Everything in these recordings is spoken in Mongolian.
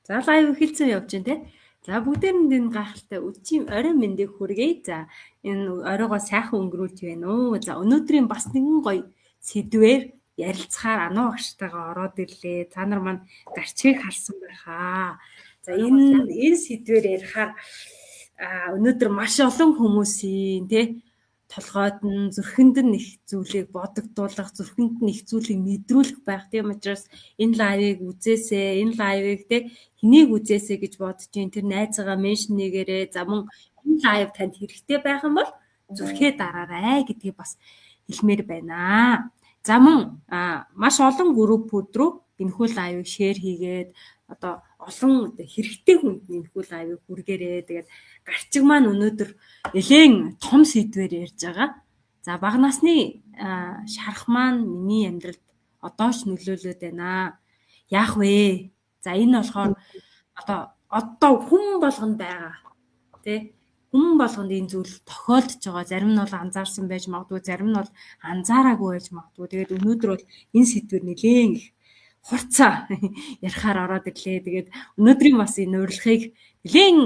За лайв эхэлсэн явж байна те. За бүгдээрэнд энэ гайхалтай өчигдөр орой мэндийг хүргэе. За энэ оройгоо сайхан өнгөрүүлж байна уу. За өнөөдрийн бас нэгэн гоё сэдвээр ярилцахаар ануу багштайгаа ороод ирлээ. Та нар маань гарчгийг харсан байхаа. За энэ сэдвээр ярихаар өнөөдөр маш олон хүмүүсийн те толгойд нь зүрхэнд нь их зүйлийг бодогдуулах, зүрхэнд нь их зүйлийг мэдрүүлэх байх. Тийм учраас энэ лайвыг үзээсэй, энэ лайвыг те хэнийг үзээсэй гэж бодож юм. Тэр найзаагаа меншн нэгээрээ за мөн энэ лайв танд хэрэгтэй байх юм бол зүрхээ дараарай гэдгийг бас хэлмээр байна. За мөн маш олон группүүд рүү энэхүү лайвыг шеэр хийгээд одоо олон хэрэгтэй хүнд энэхүү лайвыг хүргээрээ тэгээд гарчиг маань өнөөдөр нэлээд том сэдвээр ярьж байгаа. За бага насны шарах маань миний амьдралд одоо ч нөлөөлөд байна. Яах вэ? За энэ болохоор одоо хүн болгонд байгаа. Тэ? Хүн болгонд энэ зүйл тохиолдож байгаа. Зарим нь бол анзаарсан байж магадгүй, зарим нь бол анзаараагүй байж магадгүй. Тэгээд өнөөдөр бол энэ сэдвэр нэлээд их хурцаа ярихаар ороод ирлээ. Тэгээд өнөөдрийн бас энэ урилгыг нэлээд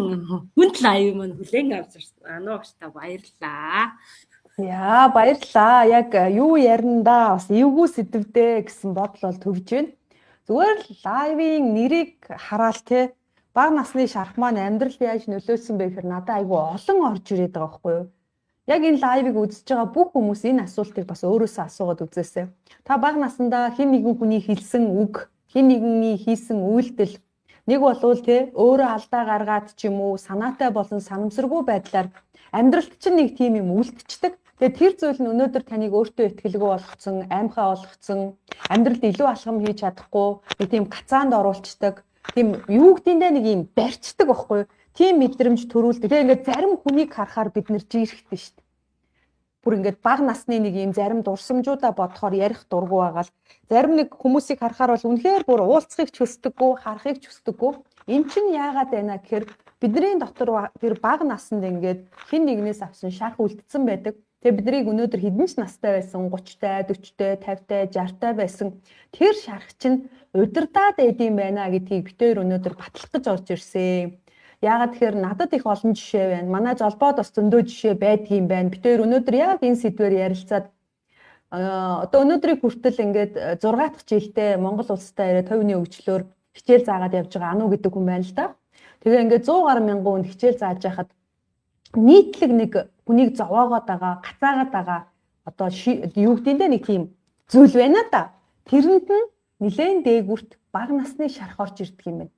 хүнд лайв маань хүлээн авч ануу багштай баярлалаа. Яа баярлалаа. Яг юу ярина бас эвгүй сэдвдээ гэсэн бодол бол төвж байна. Зүгээр л лайвын нэрийг хараал те бага насны шарах маань амьдрал яаж нөлөөлсөн бэ гэхээр надад айгүй олон орж ирээд байгаа байхгүй юу? Яг энэ лайвыг үзэж байгаа бүх хүмүүс энэ асуултыг бас өөрөөсөө асуугаад үзээсэй. Та бага наснда хэн нэгэн хүний хэлсэн үг, хэн нэгний хийсэн үйлдэл нэг болвол те өөрөө алдаа гаргаад ч юм уу санаатай болон санамсаргүй байдлаар амьдралд чинь нэг тийм юм үлдчихдэг. Тэгээ тэр зүйл нь өнөөдөр таныг өөртөө ихтгэлгүй болгоцсон, аимхаа болгоцсон, амьдралд илүү алхам хийж чадахгүй, нэг тийм гацаанд оруулцдаг. Тийм юу гэдээ нэг юм барьцдаг байхгүй юу? Тийм мэдрэмж төрүүлдэг. Тэгээ ингээд зарим хүнийг харахаар бид нэр жирэхтэй шүү дээ. Бүр ингээд бага насны нэг юм зарим дурсамжуудаа бодохоор ярих дургу байгаа л зарим нэг хүмүүсийг харахаар бол үнэхээр бүр уулзахыг ч хүсдэггүй, харахыг ч хүсдэггүй. Эн чинь яагаад байна гэхээр бидний дотор тэр бага наснд ингээд хэн нэгнээс авсан шарх үлдсэн байдаг. Тэгээ биднийг өнөөдөр хэдэн ч настай байсан 30-тай, 40-тай, 50-тай, 60-тай байсан тэр шарх чинь удирдаад идэм байна гэдгийг битээр өнөөдөр батлах гэж орж ирсэн. Яагаад тэгэхээр надад их олон жишээ байна. Манай жолбоод бас зөндөө жишээ байдгийм байна. Битээр өнөөдөр яг энэ сэдвээр ярилцаад одоо өнөөдрийг хүртэл ингээд 6 дахь жилдээ Монгол улстай ирээд хувийн хөгжлөөр хичээл заагаад явж байгаа Ану гэдэг хүн байна л да. Тэгээ ингээд 100 гаруй мянган хүнд хичээл зааж байхад нийтлэг нэг хүнийг зовоогоод байгаа, гацаагаад байгаа одоо юу гэдээ нэг тийм зүйл байна да. Тэрэнд нь нэлээд дээгүрт бага насны шарх орж ирдэг юм байна.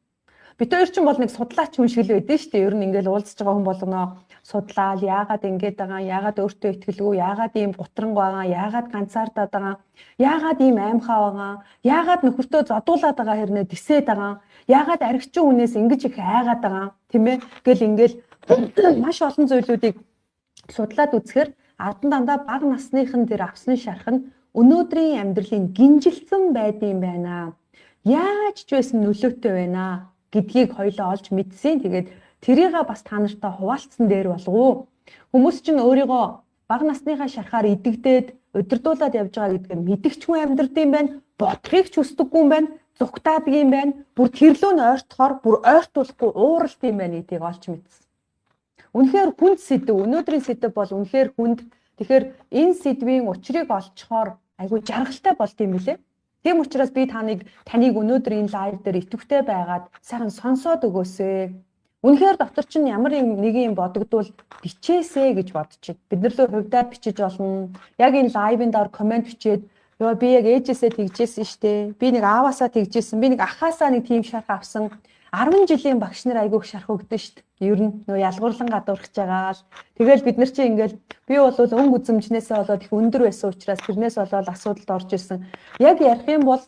Бид хоёр ч бол нэг судлаач хүн шиг л байдэн шүү дээ. Ер нь ингээл уулзж байгаа хүн болгоноо судлаал, яагаад ингэж байгаа, яагаад өөртөө ихтгэлгүй, яагаад ийм гутранг байгаа, яагаад ганцаардаад байгаа, яагаад ийм аимхаа байгаа, яагаад нөхөртөө зодуулаад байгаа хэрнээ дисээд байгаа, яагаад аригчин хүнээс ингэж их айгаад байгаа, тийм ээ. Гэл ингээл маш олон зүйлүүдийг судлаад үзэхээр ардан дандаа бага насныхан тэр авсны шарх нь өнөөдрийн амьдралын гинжилсэн байдсан байна. Яаж ч байсан нөлөөтэй байна гэдгийг хоёлоо олж мэдсэн. Тэгээд тэрийг бас та нартай хуваалцсан дээр болов. Хүмүүс чинь өөрийгөө бага насныхаа шархаар идэгдээд удирдуулаад явж байгаа гэдгээ мэдгчгүй амьдрдсан байна. Бодохыг ч хүсдэггүй юм байна. Зүгтаадаг юм байна. Бүр тэрлөө нь ойртохоор бүр ойртуулахгүй ууралт юм байна гэдгийг олж мэдсэн. Үнэхээр хүнд сэдв. Өнөөдрийн сэдв бол үнэхээр хүнд. Тэгэхээр энэ сэдвийн учрыг олцохоор айгүй жаргалтай болд юм билээ. Тийм учраас би таныг өнөөдөр энэ лайв дээр идэвхтэй байгаад сайхан сонсоод өгөөсэй. Үнэхээр дотор чинь ямар нэг юм бодогдвол бичээсэй гэж бодчих. Бид нар л хувьдаа бичиж болно. Яг энэ лайвын доор комент бичээд ёо би яг ээжээсээ тэгжсэн штэ. Би нэг ааваасаа тэгжсэн. Би нэг ахаасаа нэг тийм шарх авсан. 10 жилийн багш нар айгүйх шарх өгдөн штт. Ер нь нөө ялгуурлан гадуурхаж байгаа л. Тэгэл бид нар чинь ингээл би бол өнгө үзэмжнээсээ болоод их өндөр байсан учраас тэрнээс болоод асуудалд орж ирсэн. Яг ярих юм бол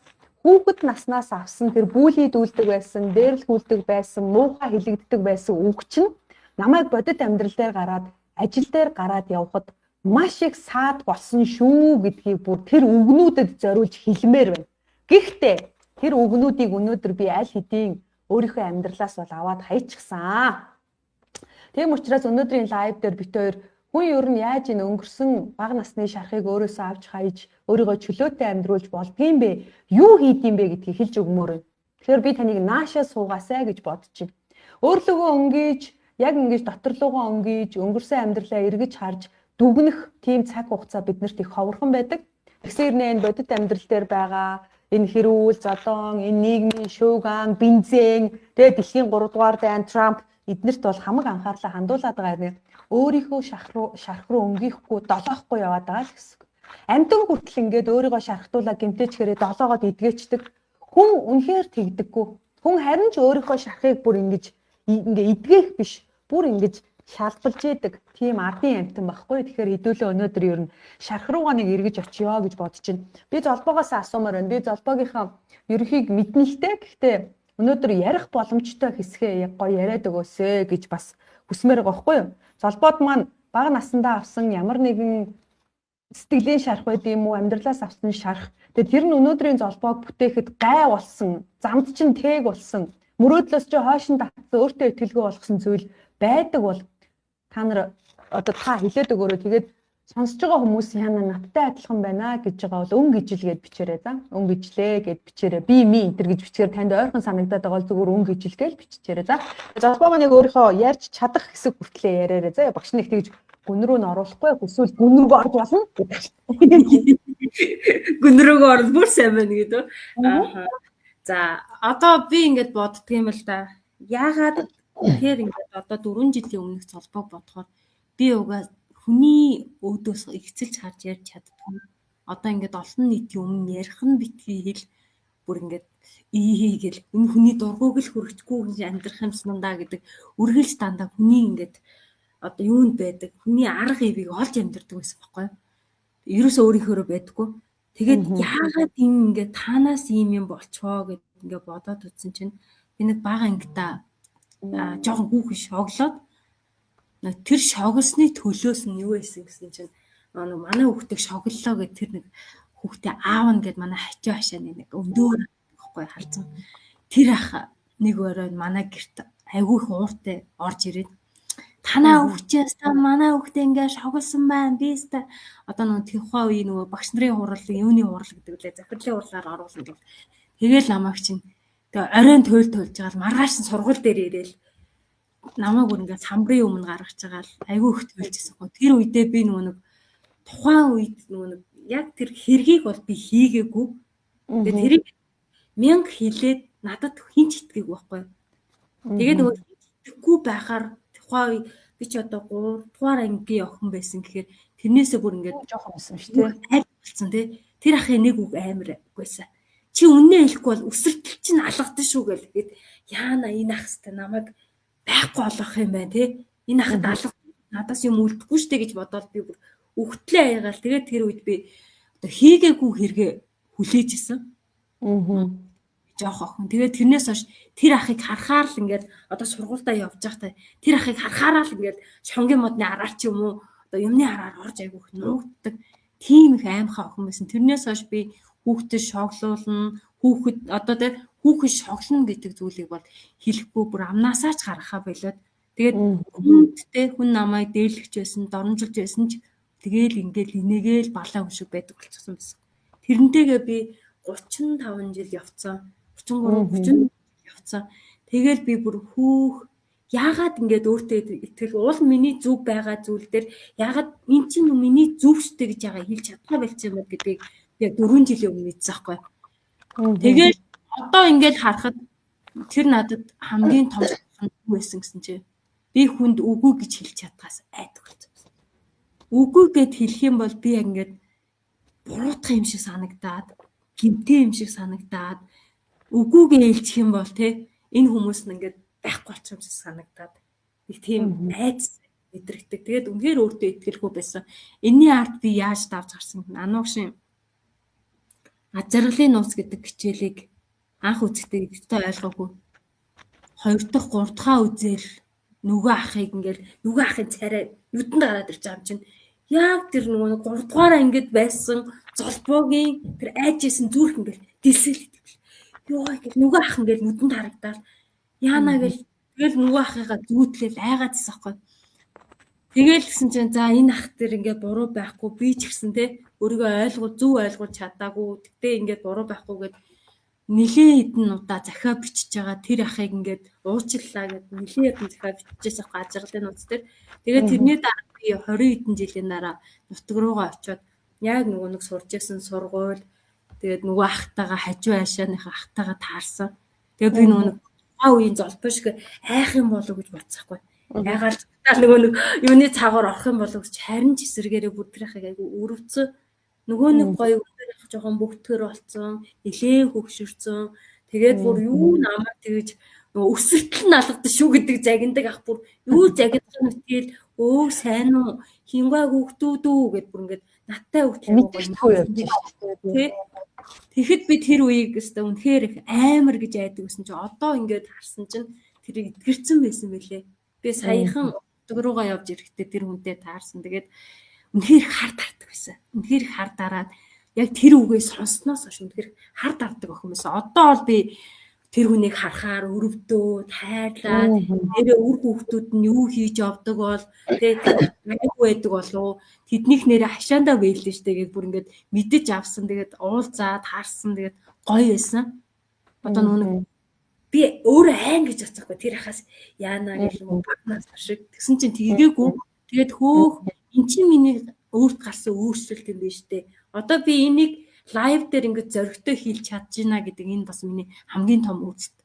хүүхэд наснаас авсан тэр бүүлий дүүлдэг байсан, дээрлгүүлдэг байсан, муухай хилэгддэг байсан үг чинь намайг бодит амьдрал дээр гараад, ажил дээр гараад явхад маш их саад болсон шүү гэдгийг бүр тэр үгнүүдэд зориулж хэлмээр байна. Гэхдээ тэр үгнүүдийг өнөөдөр би аль хэдийн өөрийнхөө амьдралаас бол аваад хайчихсан. Тийм учраас өнөөдрийн лайв дээр бид хоёр хүн ер нь яаж энэ өнгөрсөн бага насны шархыг өөрөөсөө авч хайж өөрийгөө чөлөөтэй амьдруулж болдгийм бэ? Юу хийдэм бэ гэдгийг хэлж өгмөр. Тэгэхээр би таныг наашаа суугаасай гэж бодож байна. Өөрлөгөө өнгөж, яг ингэж доторлогоо өнгөж, өнгөрсөн амьдралаа эргэж харж дүгнэх тийм цаг хугацаа биднэрт их ховорхон байдаг. Тэгсээр энэ бодит амьдрал дээр байгаа энэ хэрүүл, зодон, энэ нийгмийн шууган, бензин, тэгээд дэлхийн 3 дугаар дайн Трамп эднэрт бол хамаг анхаарлаа хандуулаад байгаа юм. Өөрийнхөө шарх руу өнгөхгүй, долоохгүй яваад байгаа л гэсэн. Амтан хүртэл ингээд өөрийгөө шархтуулаа гэмтэж хэрэг долоогоод идгээчдэг. Хүн үнэхээр тэгдэггүй. Хүн харин ч өөрийнхөө шархыг бүр ингээд идгээх биш, бүр ингэж шалбалж идэг тийм ардын амтан байхгүй. Тэгэхээр хэдүүлээ өнөөдөр ер нь шарх руугаа нэг эргэж очиё гэж бодож байна. Би золбоогоос асуумаар байна. Би золбоогийнхаа ерөнхийг мэднэ л дээ. Гэхдээ өнөөдөр ярих боломжтой хэсгээ гоё яриад өгөөсэй гэж бас хүсмээр байгаа байхгүй юу? Золбоод маань бага насндаа авсан ямар нэгэн сэтгэлийн шарх байд юм уу, амьдралаас авсан шарх. Тэгээд тэр нь өнөөдрийн золбоог бүтээхэд гай болсон, замд чинь тээг болсон, мөрөөдлөөс чи хойшин татсан өөртөө итгэлгүй болгосон зүйл байдаг бол та нар одоо та хэлээд өгөөрэй. Тэгээд сонсож байгаа хүмүүс яна надтай адилхан байна гэж байгаа бол өнгө ижилгээд бичээрэй за. Өнгө ижилээ гэд бичээрэй. Би ми энэ гэж бичгээр танд ойрхон санагдаад байгаа бол зүгээр өнгө ижилгээл бичээрэй за. Золбоогоо нэг өөрийнхөө ярьж чадах хэсэг хүртлээ яриарай за. Багш нэг тэгж гүн рүү н оруулахгүй эсвэл гүн рүү орж болно гэдэг. Гүн рүүгээ орол бүр сайн байна гэдэг. Аа. За одоо би ингэж боддөг юм л да. Яагаад тэгэхээр ингэж одоо 4 жилийн өмнөх золбоог бодохоор би угаа хүний өөдөөс ихцэлж харж ярьж чаддгүй. Одоо ингэж олон нийтийн өмнө ярих нь битгий хэл бүр ингэж гэл энэ хүний дургуг л хүрчихгүй гэж амьдрах юмсан даа гэдэг үргэлж дандаа хүний ингэж одоо юунд байдаг хүний арга ивийг олж амьдэрдэг байсан байхгүй юу? Ерөөсөө өөрийнхөө байдаггүй. Тэгээд яагаад юм ингээд танаас ийм юм болчихоо гэд ингээд бодоод үзсэн чинь би нэг бага ангита жоохон хүүхэн шоглоод тэр шоглосны төлөөс нь юу байсан гэсэн чинь нэг манай хүүхдийг шоглолоо гэд тэр нэг хүүхдээ аав нь гэд манай хачаа хашаа нэг өвдөр байхгүй халзан. Тэр ах нэг өрөө манай гэрт айгүй их ууртай орж ирээд танаа өвчөөс та манай хүүхдээ ингээд шоглосон байна. Би өстө одоо нөгөө тухайн үеийн нөгөө багш нарын хурал, юуны хурал гэдэг лээ. Захирлын хурлаар оруулсан гэл. Тэгээл намайг чинь тэгээ оройн туйлж байгаа л маргааш нь сургууль дээр ирээл намайг ингээд самбарын өмнө гаргаж байгаа л айгүй их туйлжсэн гоо. Тэр үедээ би нөгөө нэг тухайн үед нөгөө нэг яг тэр хэргийг бол би хийгээгүй. Тэгээ тэрийг мянга хийлээд надад хинч итгээгүй байхгүй. Тэгээ нөгөө итгэхгүй байхаар тухайн би ч одоо 3 дугаар ангийн охин байсан гэхээр тэрнээсээ бүр ингээд жоохон байсан шүү дээ. Аль болсон тий. Тэр ахын нэг үг амар байсан. Чи үннээ хэлэхгүй бол өсөртөл чинь алгадсан шүү гэл. Тэгээд яана энэ ах хэвээр намайг байхгүй болгох юм байна тий. Энэ ахад алга надаас юм үлдэхгүй штэ гэж бодоод би бүр өгтлээ аягаал. Тэгээд тэр үед би одоо хийгээгүй хэрэгэ хүлээж исэн. Жоох охин. Тэгээд тэрнээс хойш тэр ахыг харахаар л ингээд одоо сургуультай явж байхдаа тэр ахыг харахаараа л ингээд шонгийн модны араар ч юм уу одоо юмны араар орж айгүйх нуугддаг тийм их аимхаа охин байсан. Тэрнээс хойш би хүүхдэд шоглуулна, хүүхэд одоо тэр хүүхэд шоглоно гэдэг зүйлийг бол хэлэхгүй бүр амнаасаа ч гаргахаа болоод тэгээд хүндтэй хүн намайг дээрлэгч байсан, доромжилж байсан ч тэгээл ингээд инээгээл балаа хүн шиг байдаг болчихсон байсан. Тэрнтэйгээ би 35 жил явцсан. 33 явцсан. Тэгэл би бүр хүүх яагаад ингэж өөртөө итгэл уул миний зүв байгаа зүйл дээр яагаад эн чинь миний зүв штэ гэж яагаад хэлж чадхаа болчих юм бэ гэдгийг яг 4 жилийн өмнө мэдсэн байхгүй. Тэгэл одоо ингэж харахад тэр надад хамгийн том юу байсан гэсэн чи би хүнд үгүй гэж хэлж чадхаас айдаг болчихсон. Үгүй гэд хэлэх юм бол би яг ингэж буруутах юм шиг санагдаад, гэмтэй юм шиг санагдаад үгүйгээ хэлчих юм бол те энэ хүмүүс нь ингээд байхгүй болчих юм шиг санагдаад их тийм айц мэдрэгдэг. Тэгээд үнээр өөртөө итгэлгүй байсан. Энийний ард би яаж давж гарсан юм? Ануугшин ад жаргалын нууц гэдэг хичээлийг анх үзэхдээ ихтэй ойлгоогүй. 2 дахь 3 дахь үзэл нөгөө ахыг ингээд нөгөө ахын царай нүдэнд гараад ирж байгаа юм чинь яг тэр нөгөө 3 дугаараа ингээд байсан золбоогийн тэр айжсэн зүрх ингээд дэлсэл ёо гэл нөгөө ах ингээл нүдэнд харагдаад яана гэл тэгэл нөгөө ахыгаа зүүтлэл айгаадсэн байхгүй. Тэгэл гисэн чинь за энэ ах тэр ингээд буруу байхгүй би ч гэсэн те өөрийгөө зөв ойлгуулж чадаагүй. Тэгтээ ингээд буруу байхгүйгээд нилээ хэдэн удаа захиа бичиж байгаа тэр ахыг ингээд уучлалаа гэд нилээ хэдэн захиа бичижээс гажралын нууц дээр. Тэгээд тэрний дараа би 20 хэдэн жилийн дараа нутаг руугаа очиод яг нөгөө нэг сурж исэн сургууль тэгээд нөгөө ахтайгаа хажуу хаашааныхаа ахтайгаа таарсан. Тэгээд би нөгөө нэг үеийн золбоо шиг айх юм болов гэж бодсохгүй. Ягаад нөгөө нэг юуны цаагаар орох юм болов гэж харин ч эсэргээрээ бүдрахыг айгу өрөвцөн. Нөгөө нэг гоё өндөр ах жоохон бөгтгөр болсон, нилээн хөвгшөрцөн. Тэгээд бүр юу намайг тэгэж нөгөө өсөлтөл нь алгадсан шүү гэдэг загиндаг ах бүр юу загиндаг мэтгээл өө сайн уу хингаа хүүхдүүд үү гэд бүр ингээд надтай мэдчихгүй явж тий. Тэгэхэд би тэр үеийг өстө үнэхээр их амар гэж айдаг гэсэн чинь одоо ингээд харсан чинь тэр эдгэрсэн байсан байлээ. Би саяхан утга руугаа явж ирэхдээ тэр хүнтэй таарсан. Тэгээд үнэхээр хар тартаг байсан. Үнэхээр хар дараад яг тэр үгээ сонссноос хойш үнэхээр хар тартаг охин байсан. Одоо бол би тэр хүнийг харахаар өрөвдөө, тайрлаад, нэрээ үр хүүхдүүд нь юу хийж явдаг бол тэгээд аюу байдаг болов тэднийх нэрээ хашаандаа бэлдэн штэ гэж бүр ингээд мэдэж авсан. Тэгээд уулзаад харсан. Тэгээд гоё байсан. Одоо нөгөө би өөрөө айн гэж бодсохгүй тэр хахаас яана гэх юм багнаас шиг тэгсэн чинь тэгээгүй. Тэгээд хөөх эн чинь миний өөрт гарсан өөрчлөлт юм байна штэ. Одоо би энийг лайв дээр ингээд зөрөгтэй хийлж чадж байна гэдэг энэ бас миний хамгийн том үзэлт.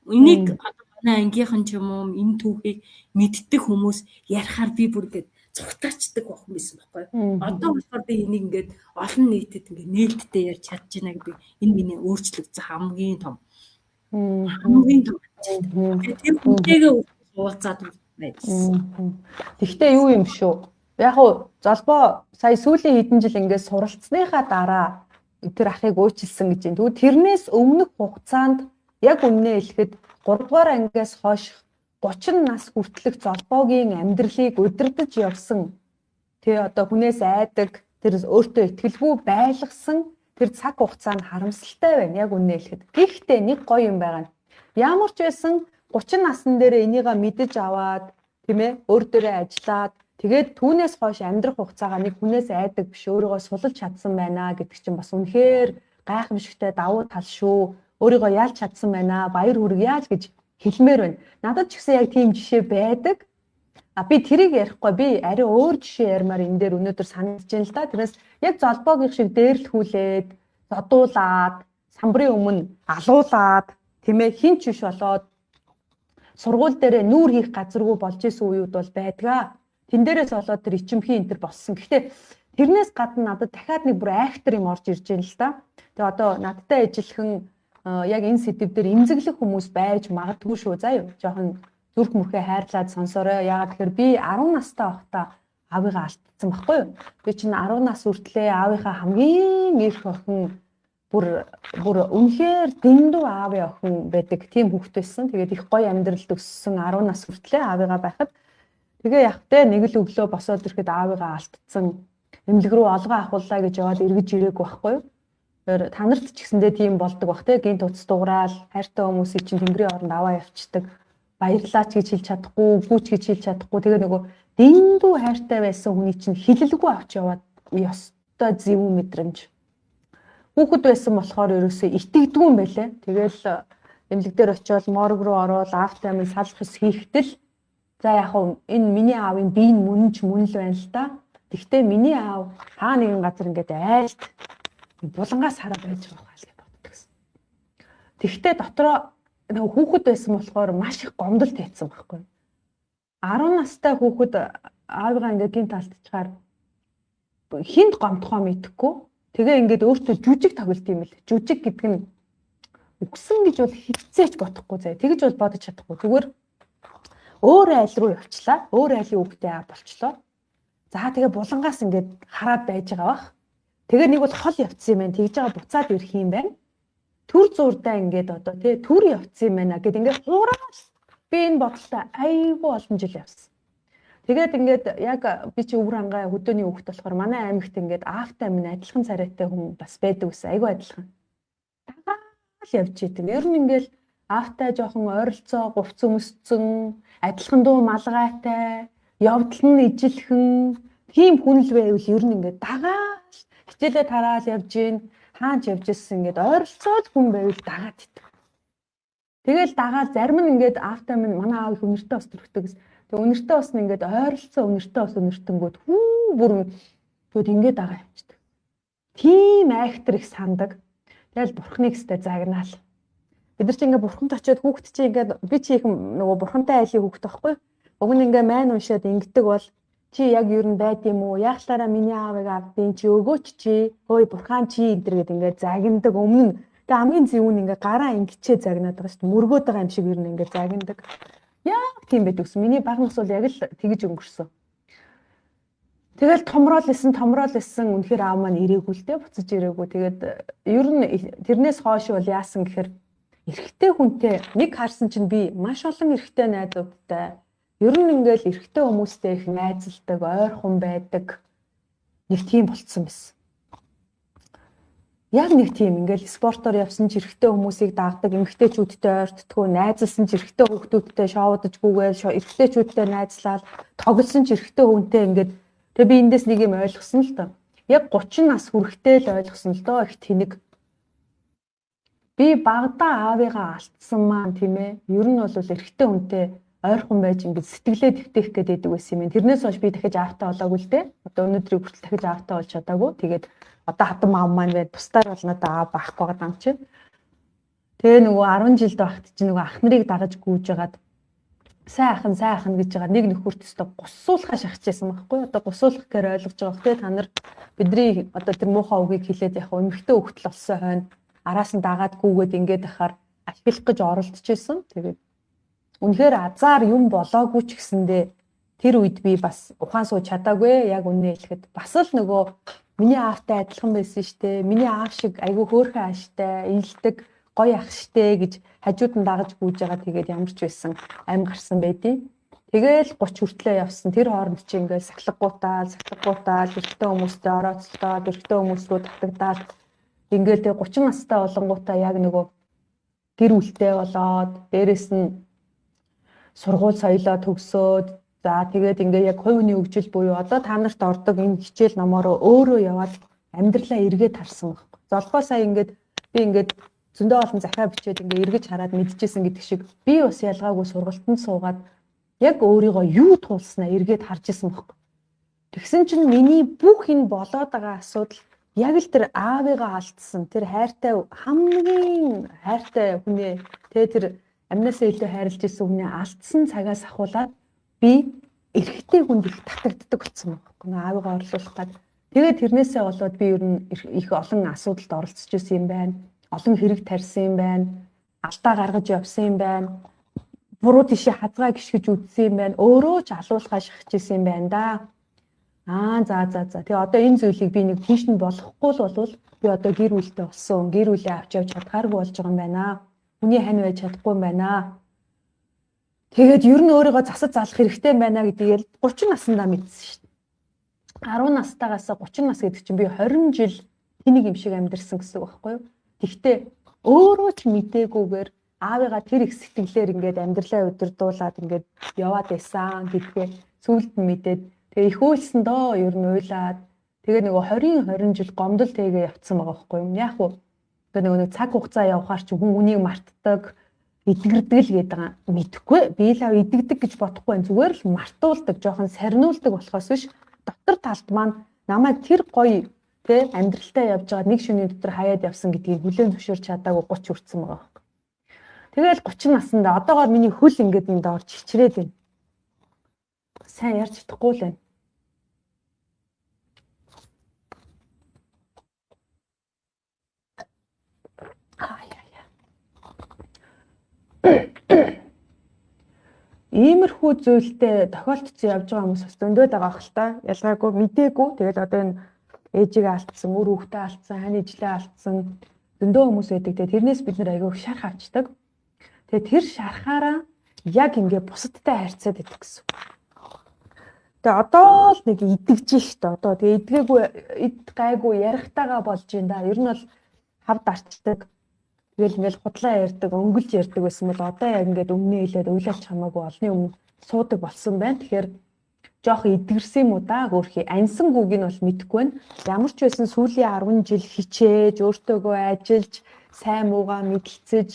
Энийг одоо манай ангийнхан ч юм уу энэ түүхийг мэддэг хүмүүс ярихаар би бүр ингээд цогтаачдаг байх юм байсан байхгүй. Одоо болохоор би энийг ингээд олон нийтэд ингээд нээлттэй ярьж чадж байна гэдэг энэ миний өөрчлөгдсөн хамгийн том. Хамгийн том. Тэр хүнтэйгээ уулзаад байсан. Тэгтээ юу юм шүү. Яг уу золбоо сая сүүлийн хэдэн жил ингээд суралцсныхаа дараа тэр ахыг уучлсан гэж байна. Тэгвэл тэрнээс өмнөх хугацаанд яг үннээ хэлэхэд 3 дугаар ангиас хойш 30 нас хүртэлх золбоогийн амьдралыг удирдах явсан. Тэгээ одоо хүнээс айдаг, тэр өөртөө итгэлгүй байлгасан тэр цаг хугацаанд харамсалтай байна. Яг үннээ хэлэхэд. Гэхдээ нэг гоё юм байгаа. Ямар ч байсан 30 насн дээр энийгээ мэдэж аваад тийм ээ өөр дөрөө ажиллаад тэгээд түүнээс хойш амьдрах хугацаагаа нэг хүнээс айдаг биш өөрийгөө сулж чадсан байна гэдэг чинь бас үнэхээр гайхамшигтай давуу тал шүү. Өөрийгөө яалж чадсан байна. Баяр хүрэг яаж гэж хэлмээр байна. Надад ч гэсэн яг тийм жишээ байдаг. Би тэрийг ярихгүй би арай өөр жишээ ярмаар энэ дээр өнөөдөр санагдаж байна л да. Тэрнээс яг золбоогийн шиг дээрлэхүүлээд, зодуулаад, самбарын өмнө алуулаад, тийм ээ хинч биш болоод сургууль дээр нүүр хийх газаргүй болж исэн үеуд бол байдгаа. Тэн дээрээс болоод тэр ичимхийн энэ төр болсон. Гэхдээ тэрнээс гадна надад дахиад нэг бүр актер юм орж ирж байна л да. Тэгээ одоо надтай ажиллахан яг энэ сэдв дээр эмзэглэх хүмүүс байж магадгүй шүү. За юу. Жохон зүрх мөрхөө хайрлаад сонсорой. Яагаад тэгэхээр би 10 настай байхдаа аавыгаа алдсан байхгүй юу? Би чинь 10 нас хүртлээр аавынхаа хамгийн их охин бүр үнэхээр дэндүү аавын охин байдаг тийм хүүхэд байсан. Тэгээд их гоё амьдралд өссөн 10 нас хүртлээр аавыгаа байхад тэгээ яг тэ нэг л өглөө босоод ирэхэд аавыгаа алдсан. Эмнэлэг рүү олгоо авахуллаа гэж яваад эргэж ирээгүй байхгүй юу? Тэр та нарт ч гэсэндээ тийм болдог бах тэ гинт утас дуграал хайртай хүмүүсийг чинь тэнгэрийн оронд аваа явчихдаг. Баярлаач гэж хэлж чадахгүй, үгүй ч гэж хэлж чадахгүй. Тэгээ нөгөө дэндүү хайртай байсан хүний чинь хилэлгүй авч яваад ёстой зөв мэдрэмж. Хүүхэд байсан болохоор ерөөсөө итгэдэггүй юм байлээ. Тэгээл эмнэлэг дээр очиод морг руу ороод аавтай минь салах ус хийхдээ за яг энэ миний аавын бие нь мөн л байна л да. Тэгвэл миний аав хаа нэгэн газар ингээд айлт булангаас хараа байж байгаа хаа гэж боддог гэсэн. Тэгвэл дотроо нөгөө хүүхэд байсан болохоор маш их гомдол тавьсан байхгүй. 10 настай хүүхэд аавыгаа ингээд гинт алдчихаар хинт гомдохоо мэдэхгүй. Тэгээ ингээд өөртөө жүжиг тоглолт юм л. Жүжиг гэдэг нь үгсэн гэж бол хитцээч бодохгүй заа. Тэгэж бол бодож чадахгүй. Зүгээр өөр айл руу явчлаа. Өөр айлын хүүхдээ аа болчлоо. За тэгээ булангаас ингээд хараад байж байгаа бах. Тэгээ нэг бол хол явцсан юм байна. Тэгж байгаа буцаад ирэх юм байна. Түр зурдаа ингээд одоо тий түр явцсан юм байна гэд ингээд хуураад би энэ бодолтой айгүй олон жил явсан. Тэгээд ингээд яг би чи өвөр ангаа хөдөөний хүүхэд болохоор манай аймагт ингээд аавтай минь адилхан царайтай хүн бас байдаг ус айгүй адилхан. Дагаал явж идэг. Ер нь ингээд аавтай жоохон ойролцоо говц өмсцэн адилхан дуу малгайтай явдал нь ижилхэн тийм хүн л байвал ер нь ингээд дагаал хичээлээ тараал явж гин хаанч явж ирсэн ингээд ойролцоод хүн байвал дагаад итдэг. Тэгэл дагаад зарим нь ингээд автаа минь манай аав их өнөртөө ус төрхдөг гэсэн. Тэг өнөртөө ус нь ингээд ойролцоо өнөртөө ус өнөртөнгөд бүр тэгвэл ингээд дагаа явчихдаг. Тийм айхтар их сандаг. Тэгэл бурхныг өстэй загнаал. Бид нар чи ингээд бурханд очиод хүүхд чи ингээд би чи их нөгөө бурхантай айлын хүүхд байхгүй. Уг нь ингээд майн уншаад ингэдэг бол чи яг юу н байд юм уу? Яахлаараа миний аавыг авдیں۔ Чи өгөөч чи. Хөөе бурхан чи энэ төр гэд ингээд загнадаг өмнө нь. Тэгээ хамгийн зөв нь ингээд гараа ингэчээ загнаад байгаа шүү дээ. Мөргөөд байгаа юм шиг юу н ингээд загнадаг. Яг тийм байдаг ус. Миний баг нас бол яг л тэгж өнгөрсөн. Тэгэл томрол исэн үнэхээр аав маань ирээгүй л дээ буцаж ирээгүй. Тэгээд ер нь тэрнээс хойш бол яасан гэхээр эрэгтэй хүнтэй нэг харсан чинь би маш олон эрэгтэй найзуудтай ер нь ингээл эрэгтэй хүмүүстэй их найзалдаг, ойрхон байдаг нэг тийм болцсон байсан. Яг нэг тийм ингээл спортоор явсан ч эрэгтэй хүмүүсийг дагдаг, эмэгтэйчүүдтэй ойртдггүй, найзалсан ч эрэгтэй хүүхдүүдтэй шоудажгүйгээл эрэгтэйчүүдтэй найзлаад тоглосон ч эрэгтэй хүнтэй ингээд тэгээ би эндээс нэг юм ойлгосон л доо. Яг 30 нас хүрэхтэй л ойлгосон л доо их тэнэг. Би багадаа аавыгаа алдсан маань тийм ээ. Ер нь бол эрэгтэй хүнтэй ойрхон байж ингээд сэтгэлээ дэвтэх гээд байдаг байсан юм. Тэрнээс хойш би дахиж аавтай болоогүй л дээ. Одоо өнөөдрийг хүртэл дахиж аавтай болж чадаагүй. Тэгээд одоо хатан аав маань байна. Бусдаар бол надад аав байхгүй байгаа юм чи. Тэгээ нөгөө 10 жилд багт чи нөгөө ах нарыг дагаж гүйж хагаад сайн ахын гэж байгаа нэг нөхөрт өстө гусуулахаа шахажсэн байхгүй. Одоо гусуулах гэхээр ойлгож байгаа. Тэгээ та нар бидний одоо тэр муухай үгийг хэлээд яг эмэгтэй хөвгтөл болсон хойно араас нь дагаад гүгээд ингээд ахаар ашиглах гэж оролдож исэн. Тэгээд үнэхээр азар юм болоогүй ч гэсэндээ тэр үед би бас ухаан сууж чадаагүй. Яг үнэ хэлэхэд бас л нөгөө миний аавтай адилхан байсан штэ. Миний аав шиг айгүй хөөрхөн ааштай, ийдэг гоё ах штэ гэж хажууд нь дагаж гүйж байгаа. Тэгээд ямар ч байсан ам гарсан байдیں۔ Тэгээл 30 хүртлээ явсан. Тэр хооронд чи ингээд сахлаггуутаал эрэгтэй хүмүүстэй орооцолтоод эрэгтэй хүмүүс рүү татагдаал ингээд тэг 30 настай болонгуудаа яг нөгөө гэр бүлтэй болоод дээрэс нь сургууль соёлоо төгсөөд за тэгээд ингээ яг хувь хүний хөгжил буюу одоо та нарт ордог энэ хичээл номороо өөрөө яваад амьдралаа эргээд харсан байхгүй. Золгоо сая ингээд би ингээд зөндөө олон захиа бичээд ингээ эргэж хараад мэдчихсэн гэдэг шиг би бас ялгаагүй сургалтанд суугаад яг өөрийгөө юу туулснаа эргээд харж исэн байхгүй. Тэгсэн чинь миний бүх энэ болоод байгаа асуудал яг л тэр аавыгаа алдсан тэр хайртай хамгийн хайртай хүнээ тэр амнасаа илүү хайрлаж исэн хүнээ алдсан цагаас ахуулаад би эрэгтэй хүнд их татагддаг болсон байхгүй. Аавыгаа орлуулах гад. Тэгээд тэрнээсээ болоод би ер нь их олон асуудалд оролцож исэн юм байна. Олон хэрэг тарьсан юм байна. Алдаа гаргаж явсан юм байна. Буруу тишээ хазгаа гიშгэж үтсэн юм байна. Өөрөө ч алуулгаа шахаж исэн юм байна да. За. Тэгээ одоо энэ зүйлийг би нэг тийш нь болохгүй л болвол би одоо гэр бүлтэй болсон. Гэр бүлээ авч явж чадхааргүй болж байгаа юм байна. Хүний хань байж чадахгүй юм байна. Тэгээд ер нь өөрийгөө засаж залах хэрэгтэй юм байна гэдгийг 30 наснаа мэдсэн шүү дээ. 10 настайгаас 30 нас гэдэг чинь би 20 жил тэнийг юм шиг амьдэрсэн гэсэн үг байхгүй юу? Тэгтээ өөрөө ч мдэггүйгээр аавыгаа тэр их сэтгэлээр ингээд амьдралаа удирдуулад ингээд яваад байсан гэдгээ сүүлд нь мэдээд тэгээ их үйлсэн доо ер нь уйлаад тэгээ нөгөө 20 жил гомдол тэгээ явцсан байгаа байхгүй юу? Яг уу тэгээ нөгөө цаг хугацаа явахаар ч хүн үнийг мартдаг идэгэрдэг л гэдэг мэдэхгүй. Би л идэгдэг гэж бодохгүй байх. Зүгээр л мартуулдаг, жоохон сарниулдаг болохоос биш дотор талд маань намайг тэр гоё тэ амьдралтай явж байгаа нэг шөнийн дотор хаяад явсан гэдгийг хүлээн зөвшөөрч чадаагүй 30 хүрсэн байгаа байхгүй. Тэгэл 30 наснда одоогоор миний хөл ингээд энд орж хичрээд байна. Сайн ярьж чадахгүй л байна. Иймэрхүү зүйлтэй тохиолдсон явж байгаа хүмүүс бас зөндөөд байгаа хэл та. Ялгаагүй мдээгүй. Тэгэл одоо энэ ээжигээ алдсан, үр хүүхдээ алдсан, хань ижлээ алдсан зөндөө хүмүүс байдаг. Тэгээ тэрнээс бид нэр аягүй шарх авчдаг. Тэгээ тэр шархаараа яг ингээ бусадтай харьцаад идэх гэсэн. Тэгээ одоо л нэг идэгж штэ. Одоо тэгээ идгээгүй, ид гайгүй ярихтайгаа болж юм да. Ер нь бол хав дарчдаг. Тэгэл ингээл худлаа ярьдаг, өнгөлж ярьдаг байсан бол одоо яг ингээд өмнө хэлээд уйлаач хамаагүй олны өмнө суудаг болсон байна. Тэгэхээр жоох эдгэрсэн юм уу да гөөрхий ансан гүг нь бол мэдэхгүй байна. Ямар ч байсан сүүлийн 10 жил хичээж, өөртөөгөө ажиллаж, сайн муугаа мэдлцэж,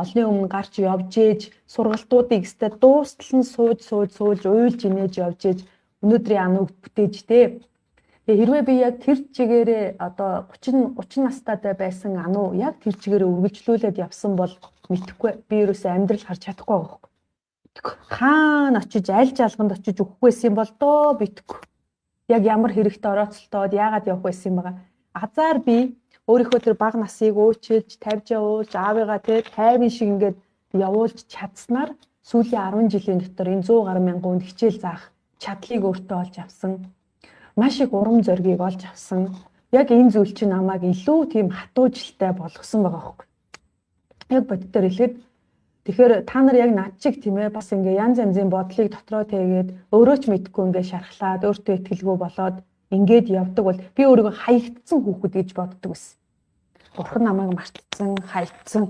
олны өмнө гарч явж ээж, сургалтуудыг өстэй дуустал нь сууж уйлж инээж явж ээж өнөөдрийн анууг бүтээж дээ. Тэгээ хэрвээ би яг тэр чигээрээ одоо 30 настайдаа байсан ануу яг тэр чигээрээ үргэлжлүүлээд явсан бол мэдэхгүй. Би ерөөсөө амьдрал харж чадахгүй байхгүй. Хаана очиж аль жалганд очиж өгөх байсан юм бол доо битгэв. Яг ямар хэрэгтэй орооцолтоод яагаад явах байсан юм байгаа. Азар би өөрийнхөө тэр бага насыг уучлж, тавьж явуулж, аавыгаа те тайван шиг ингээд явуулж чадсанаар сүүлийн 10 жилийн дотор энэ 100 гаруй мянган хүнд хичээл заах чадлыг өөртөө олж авсан. Маш их урам зоригийг олж авсан. Яг энэ зүйл чинь намайг илүү тийм хатуужилтай болгосон байгаа хөөхгүй. Яг боддоор хэлээд тэгэхээр та нар яг над чиг тийм ээ бас ингээ янз янзын бодлыг дотроо тэгээд өөрөө ч мэдгүй ингээ шархлаад өөртөө ихтгэлгүй болоод ингээд явдаг бол би өөрийгөө хаягдсан хүүхэд гэж боддог байсан. Бурхан намайг мартсан, хаягдсан.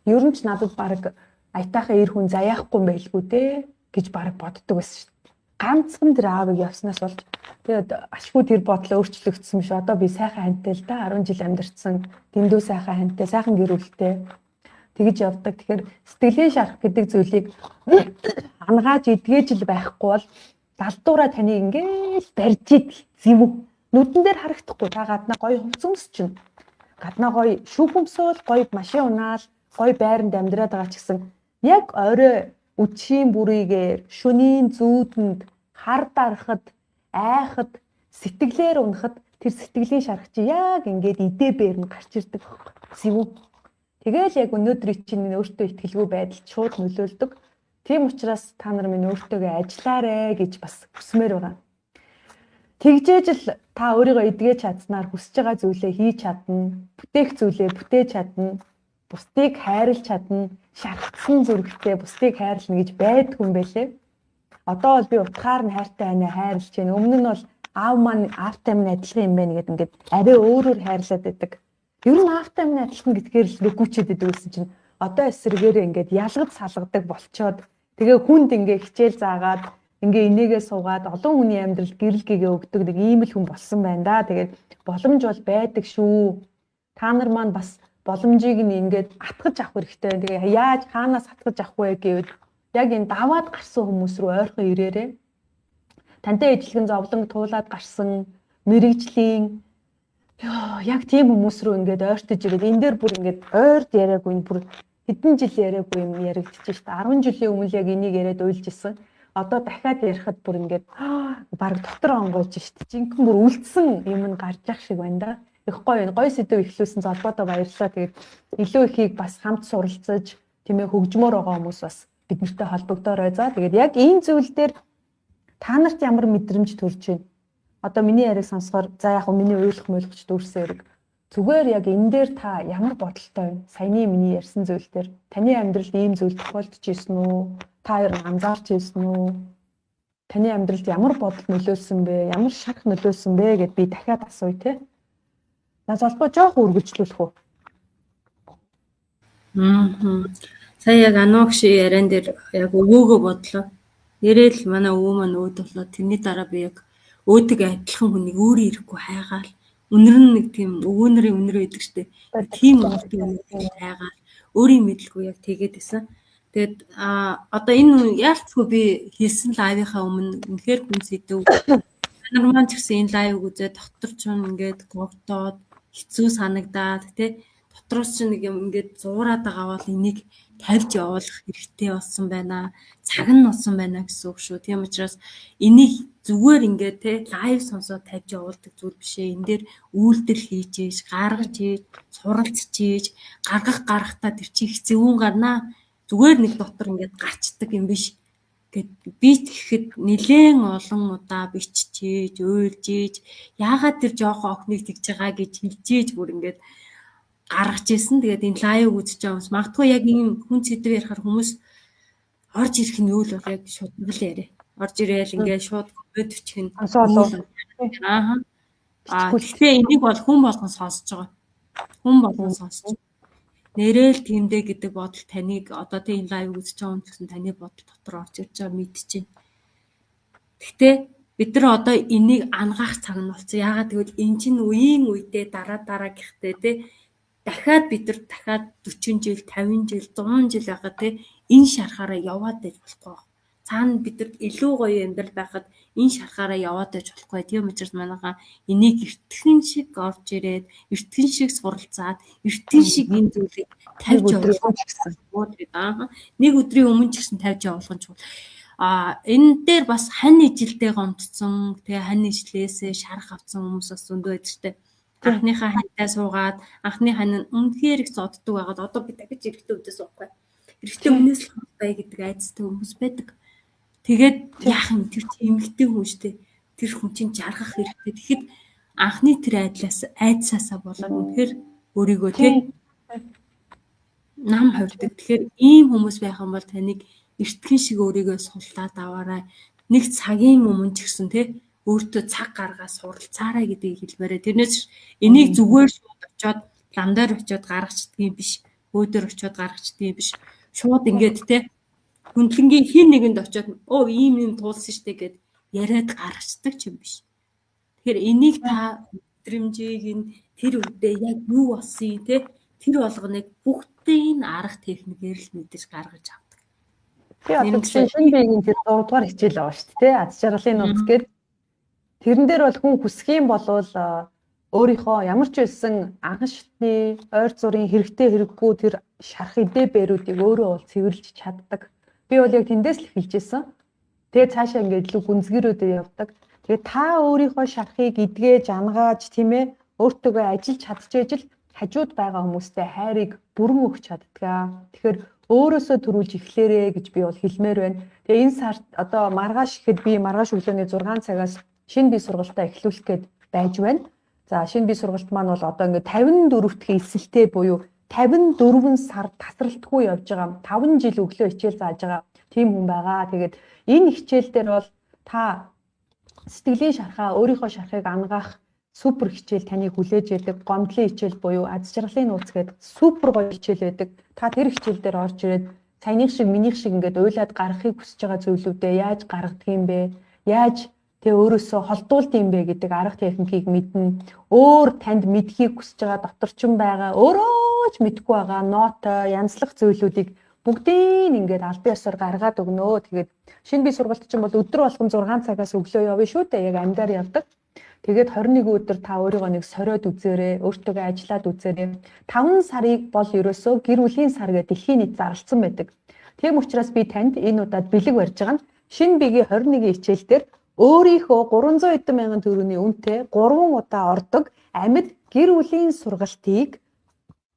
Ер нь ч надад баг аятайхан эр хүн заяахгүй байлгүй дээ гэж баг боддог байсан шүү дээ. Ганцхан тэр аавыг явснаас болж тэгээд ашгүй тэр бодлоо өөрчлөгдсөн биш. Одоо би сайхан хантай л да 10 жил амьдарсан. Дэндүү сайхан хантай, сайхан гэр бүлтэй тэгж явдаг. Тэгэхээр сэтгэлийн шарах гэдэг зүйлийг ангааж эдгэж л байхгүй бол далдуураа таныг ингээл барьж идэл зэв. Нүдэн дээр харагдахгүй. Та гаднаа гоё хувцас чинь. Гаднаа гоё шүүх өмсөөл, гоё машин унаал, гоё байранд амьдраад байгаа ч гэсэн яг орой үдшийн бүрийгээр шөнийн зүүдэнд хар дарахад, айхад, сэтгэлээр унахад тэр сэтгэлийн шарах чи яг ингээд идэ бээр нь гарч ирдэг. Зэв. Тэгэл яг өнөөдрийн чинь өөртөө ихтгэлгүй байдалд шууд нөлөөлдөг. Тийм учраас та нар минь өөртөөгөө ажиллаарэ гэж бас хүсмээр байгаа. Тэгжээж л та өөрийгөө эдгэж чадсанаар хүсэж байгаа зүйлээ хийж чадна, бүтээх зүйлээ бүтээж чадна, бусдыг хайрлаж чадна, шархсан зүрхтэй бусдыг хайрлна гэж байдгүй юм байлээ. Одоо бол би утгаар нь хайртай байна, хайрлаж байна. Өмнө нь бол аав маань аавтай минь адилхан юм байна гэдэг ингээд арай өөрөөр хайрлаад байдаг. Ер нь аавтай минь адилхан гэдгээр л гүчээд идэг гэсэн чинь одоо эсрэгээр ингээд ялгад салгадаг болчоод тэгээ хүнд ингээ хичээл заагаад ингээ инээгээ суугаад олон хүний амьдралд гэрэл гэгээ өгдөг нэг ийм л хүн болсон байна да. Тэгээд боломж бол байдаг шүү. Та нар маань бас боломжийг нь ингээд атгаж авах хэрэгтэй. Тэгээ яаж хаанаас атгаж авах вэ гэвэл яг энэ даваад гарсан хүмүүс рүү ойрхон ирээрээ. Тантай ижилхэн зовлонг туулаад гарсан мэрэгжлийн яг тийм хүмүүс рүү ингээд ойртож ирээд энэ дээр бүр ингээд ойрд яриаггүй бүр хэдэн жил яриаггүй юм яригдчих шүү дээ. 10 жилийн өмнө яг энийг яриад уйлж исэн. Одоо дахиад ярихад бүр ингээд баг дотор онгойж шүү дээ. Жинхэнэ бүр үлдсэн юм нь гарч ах шиг байна да. Их гоё энэ гоё сэдв ихлүүлсэн залбаатаа баярлалаа. Тэгээд илүү ихийг бас хамт суралцаж тийм ээ хөгжмөр байгаа хүмүүс бас бид нартай холбогдоорой. За тэгээд яг энэ зүйл дээр та нарт ямар мэдрэмж төрж байна? Одоо миний яриаг сонсохоор за яг миний ойлгох мөлөгч дүүрсэн хэрэг. Зүгээр яг энэ дээр та ямар бодолтой байна? Саяны миний ярьсан зүйл дээр таны амьдралд ийм зүйл тохиолдож ирсэн үү? Та хоёр анзаарч ирсэн үү? Таны амьдралд ямар бодол нөлөөлсөн бэ? Ямар шарх нөлөөлсөн бэ гэд би дахиад асууя те. На залбаа жоох үргэлжлүүлэх үү? Сая яг ануугш яриан дээр яг өвөөгөө бодлоо. Нэрэл манай өвөө маань өөд болоо. Тэрний дараа би яг өөдөг адилхан хүнийг өөрөө ирэхгүй хайгаал. Үнэр нь нэг тийм өвөө нарын үнэр байдаг штэ. Тийм өөдөг үнэр хайгаал. Өөрийн мэдлгүй яг тэгээд исэн. Тэгээд одоо энэ яалтгүй би хийсэн лайвынхаа өмнө үнэхээр хүн сэдв. Нар маань ч гэсэн энэ лайвыг үзээд дотор ч ингээд гогдоод хэцүү санагдаад тий дотроос ч нэг юм ингээд зуураад байгаа бол энийг тавьж явуулах хэрэгтэй болсон байна. Цаг нь болсон байна гэсэн үг шүү. Тийм учраас энийг зүгээр ингээд тий лайв сонсоод тавьж явуулдаг зүйл биш ээ. Энэ дээр үйлдэл хийж ийж, гаргаж ийж, суралцж ийж, гаргахтаа тэр чинь их зөвүүн гарнаа. Зүгээр нэг дотор ингээд гарчдаг юм биш. Гэт би тэгэхэд нэлээд олон удаа биччихээж, уйлжээж, яагаад тэр жоохон охиныг тэгж байгаа гэж хэлжээж бүр ингээд гаргаж ирсэн. Тэгээд энэ лайв үзэж байгаа хүмүүс магадгүй яг ийм хүн сэдв ярихаар хүмүүс орж ирэх нь юу л бол яг шууд л яриа. Орж ирээл ингээд шууд коммент бичих нь. Гэхдээ энийг бол хүн болгон сонсож байгаа. Хүн болгон сонсож. Нэрэл тиймдээ гэдэг бодол таныг одоо тийм лайв үзэж байгаа хүн гэсэн таны бодол дотор орж ирж байгаа мэдчихэв. Гэхдээ бид нар одоо энийг ангаах цаг нь болсон. Яагаад гэвэл эн чинь үеийн үедээ дараа гэхтээ те дахиад бид нар дахиад 40 жил, 50 жил, 100 жил байхад те энэ шарахаараа яваад байж болохгүй байна. Цаана бид нар илүү гоё амьдрал байхад энэ шарахаараа яваад байж болохгүй. Тийм учраас манайхаа энийг эртхэн шиг орж ирээд, эртхэн шиг суралцаад, эртхэн шиг энэ зүйлийг тавьж явуулах гэсэн. Нэг өдрийн өмнө ч гэсэн тавьж явуулах нь чухал. Энэ дээр бас хань ижилдээ гомдсон, тэгээ хань ижлээсээ шарах авсан хүмүүс бас зөндөө байдаг штэ. Анхныхаа ханьтай суугаад, анхны хань нь үнэхээр их зоддөг байгаад одоо би дахиж эрэгтэй үдээс суухгүй. Эрэгтэй хүнээс л хавтай гэдэг айцтай хүмүүс байдаг. Тэгээд яах юм тэр чинь эмэгтэй хүн штэ. Тэр хүн чинь жаргах хэрэгтэй. Тэгэхэд анхны тэр айдсаасаа болоод үнэхээр өөрийгөө тэг нам хувирдаг. Тэгэхээр ийм хүмүүс байх юм бол таныг эртхэн шиг өөрийгөө суллаад аваарай. Нэг цагийн өмнө ч гэсэн те өөртөө цаг гаргаад суралцаарай гэдгийг хэлмээрээ. Тэрнээс энийг зүгээр шууд очиод лам дээр очиод гаргацдаг юм биш. Өөдөр очиод гаргацдаг юм биш. Шууд ингээд те хүндлэнгийн хин нэгэнд очиод ийм туулсан штэ гэд яриад гаргацдаг ч юм биш. Тэгэхээр энийг та мэдрэмжийг нь тэр үедээ яг юу болсон те тэр болгоныг бүгдийн арга техникээр л мэдэж гаргаж авдаг. Би одоо шинэ биеийн тэр 3 дугаар хичээл байгаа шүү дээ. Аз жаргалын нууц гээд тэрэн дээр бол хүн хүсэх юм болвол өөрийнхөө ямар ч байсан анхан шатны ойр зургийн хэрэгтэй хэрэггүй тэр шарах идэ бэрүүдийг өөрөө бол цэвэрлж чаддаг. Би бол яг тэндээс л эхэлжсэн. Тэгээ цаашаа ингээд илүү гүнзгийрүүдэд явдаг. Тэгээ та өөрийнхөө шарахыг идгээж ангааж тийм ээ өөртөөгөө ажиллаж чадчихэж л хажууд байгаа хүмүүстэй хайрыг бүрэн өгч чаддгаа. Тэгэхээр өөрөөсөө төрүүлж эхлээрээ гэж би бол хэлмээр байна. Тэгээ энэ сард одоо маргааш ихэд би маргааш өглөөний 6 цагаас шинэ бие сургалтаа эхлүүлэх гээд байж байна. За шинэ бие сургалт маань бол одоо ингээд 54-т хэлсэлтэй буюу 54 сар тасралтгүй явж байгаа. 5 жил өглөө хичээл зааж байгаа тийм хүн байгаа. Тэгээд энэ хичээл дээр бол та сэтгэлийн шархаа өөрийнхөө шархыг ангаах супер хичээл таныг хүлээж яадаг. Гомдлын хичээл буюу аз жаргалын нууц гэдэг супер гоё хичээл байдаг. Та тэр хичээл дээр орж ирээд саяных шиг минийх шиг ингээд уйлаад гаргахыг хүсэж байгаа зүйлүүдээ яаж гаргадаг юм бэ? Яаж тэгээ өөрөөсөө холдуулд юм бэ гэдэг арга техникийг мэднэ. Өөр танд мэдхийг хүсэж байгаа доторчин байгаа өөрөө ч мэдгүй байгаа нотой янзлах зүйлүүдийг бүгдийг ингээд албан ёсоор гаргаад өгнө. Тэгээд шинэ бие сургалт чинь бол өдөр болгон 6 цагаас өглөө явна шүү дээ. Яг амьдаар явдаг. Тэгээд 21 өдөр та өөрийгөө нэг сориод үзээрэй, өөртөө ажиллаад үзээрэй. 5 сарыг бол ерөөсөө гэр бүлийн сар гэдэг дэлхийн нийт зарласан байдаг. Тийм учраас би танд энэ удаад бэлэг барьж байгаа нь шинэ биегийн 21 хичээлдэр өөрийнхөө 300 хэдэн мянган төгрөгийн үнэтэй 3 удаа ордог амьд гэр бүлийн сургалтыг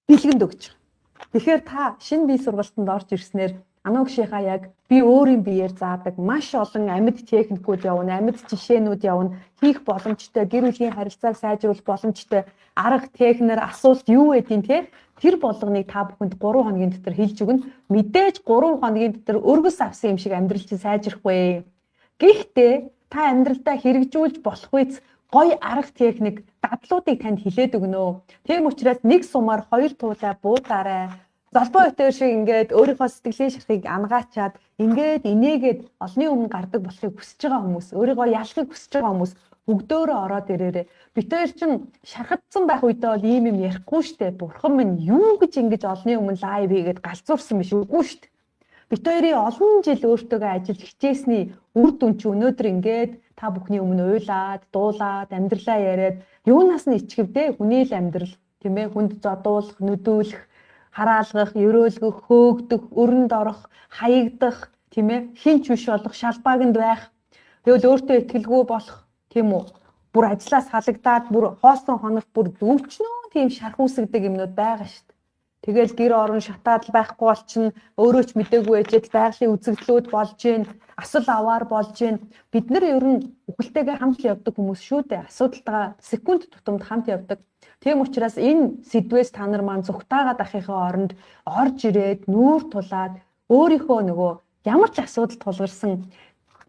бэлгэнд өгч байгаа. Тэгэхээр та шинэ бие сургалтанд орж ирснээр Анугшийнхаа яг би өөрийн биеэр заадаг маш олон амьд техникүүд явна, амьд жишээнүүд явна, хийх боломжтой гэр бүлийн харилцааг сайжруулах боломжтой арга техникээр асуулт юу байдیں те тэр болгоныг та бүхэнд 3 хоногийн дотор хэлж өгнө. Мэдээж 3 хоногийн дотор өргөс авсан юм шиг амьдрал чинь сайжрахгүй. Гэхдээ та амьдралдаа хэрэгжүүлж болох үец гоё арга техник дадлуудыг танд хэлээд өгнө. Тийм учраас нэг сумаар 2 туулаа буудаарай. Залбаа өтөр шиг ингээд өөрийнхөө сэтгэлийн шархыг ангаачаад ингээд инээгээд олны өмнө гардаг болохыг хүсэж байгаа хүмүүс, өөрийгөө ялахыг хүсэж байгаа хүмүүс бүгдөө ороод ирээрээ. Бид хоёр чинь шархагдсан байх үедээ бол ийм юм ярихгүй штэ. Бурхан минь юу гэж ингэж олны өмнө лайв хийгээд галзуурсан биш үгүй штэ. Бид хоёрын олон жил өөртөөгөө ажиллаж хичээсний үр дүн чи өнөөдөр ингээд та бүхний өмнө уйлаад, дуулаад, амьдралаа яриад юунаас нь ичгэвдээ хүний л амьдрал тийм ээ хүнд зодуулах, нүдүүлэх, хараалгах, ерөөлгөх, хөөгдөх, өрөнд орох, хаягдах тийм ээ хинч биш болох, шалбааганд байх. Тэгвэл өөртөө итгэлгүй болох тийм үү? Бүр ажлаас халагдаад, бүр хоосон хоног бүр өвчнөө тийм шарх үсгдэг юмнууд байгаа шүү дээ. Тэгэл гэр орон шатаад байхгүй болчихно, өөрөө ч мэдээгүй ээжэд байгалийн үзэгдлүүд болж гин, асал аваар болж гин. Бид нар ер нь үхэлтэйгээ хамт явдаг хүмүүс шүү дээ. Асуудалтайгаа секунд тутамд хамт явдаг. Тийм учраас энэ сэдвээс та нар маань зүгтаагаад ахихын оронд орж ирээд нүүр тулаад өөрийнхөө нөгөө ямар ч асуудал тулгарсан